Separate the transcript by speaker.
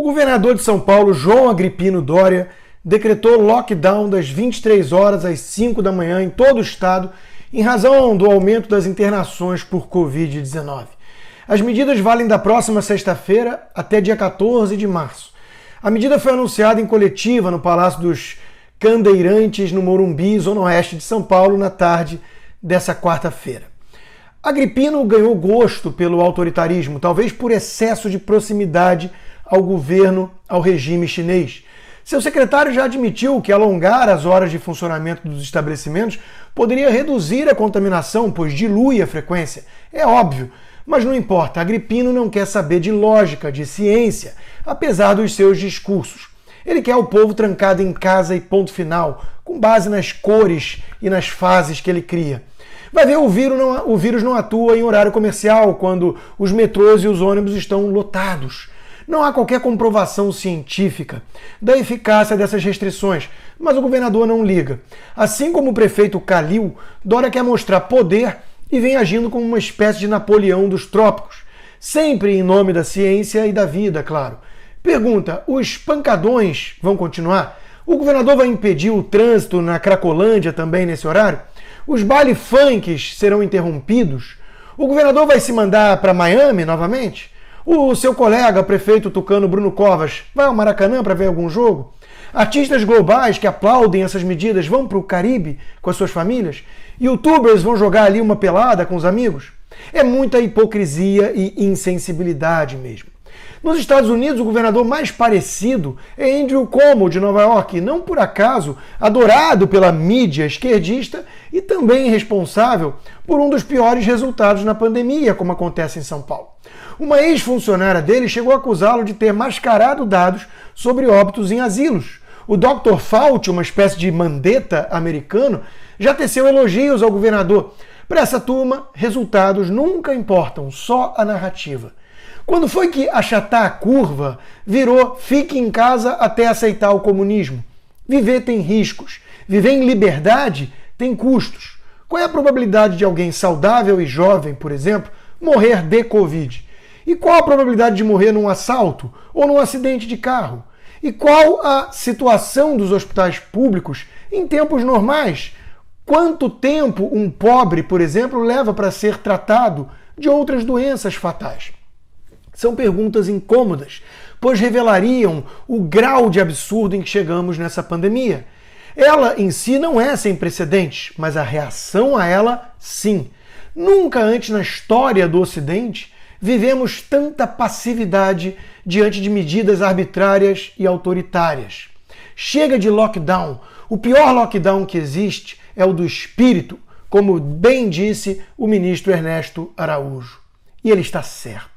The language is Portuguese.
Speaker 1: O governador de São Paulo, João Agripino Dória, decretou lockdown das 23 horas às 5 da manhã em todo o estado, em razão do aumento das internações por Covid-19. As medidas valem da próxima sexta-feira até dia 14 de março. A medida foi anunciada em coletiva no Palácio dos Candeirantes, no Morumbi, zona oeste de São Paulo, na tarde dessa quarta-feira. Agripino ganhou gosto pelo autoritarismo, talvez por excesso de proximidade ao governo, ao regime chinês. Seu secretário já admitiu que alongar as horas de funcionamento dos estabelecimentos poderia reduzir a contaminação, pois dilui a frequência. É óbvio, mas não importa. Agripino não quer saber de lógica, de ciência, apesar dos seus discursos. Ele quer o povo trancado em casa e ponto final, com base nas cores e nas fases que ele cria. Vai ver, o vírus não atua em horário comercial, quando os metrôs e os ônibus estão lotados. Não há qualquer comprovação científica da eficácia dessas restrições, mas o governador não liga. Assim como o prefeito Calil, Dória quer mostrar poder e vem agindo como uma espécie de Napoleão dos trópicos, sempre em nome da ciência e da vida, claro. Pergunta, os pancadões vão continuar? O governador vai impedir o trânsito na Cracolândia também nesse horário? Os baile funks serão interrompidos? O governador vai se mandar para Miami novamente? O seu colega, prefeito tucano Bruno Covas, vai ao Maracanã para ver algum jogo? Artistas globais que aplaudem essas medidas vão para o Caribe com as suas famílias? Youtubers vão jogar ali uma pelada com os amigos? É muita hipocrisia e insensibilidade mesmo. Nos Estados Unidos, o governador mais parecido é Andrew Cuomo, de Nova York, não por acaso adorado pela mídia esquerdista e também responsável por um dos piores resultados na pandemia, como acontece em São Paulo. Uma ex-funcionária dele chegou a acusá-lo de ter mascarado dados sobre óbitos em asilos. O Dr. Fauci, uma espécie de Mandetta americano, já teceu elogios ao governador. Para essa turma, resultados nunca importam, só a narrativa. Quando foi que achatar a curva virou fique em casa até aceitar o comunismo? Viver tem riscos. Viver em liberdade tem custos. Qual é a probabilidade de alguém saudável e jovem, por exemplo, morrer de Covid? E qual a probabilidade de morrer num assalto ou num acidente de carro? E qual a situação dos hospitais públicos em tempos normais? Quanto tempo um pobre, por exemplo, leva para ser tratado de outras doenças fatais? São perguntas incômodas, pois revelariam o grau de absurdo em que chegamos nessa pandemia. Ela em si não é sem precedentes, mas a reação a ela, sim. Nunca antes na história do Ocidente vivemos tanta passividade diante de medidas arbitrárias e autoritárias. Chega de lockdown. O pior lockdown que existe é o do espírito, como bem disse o ministro Ernesto Araújo. E ele está certo.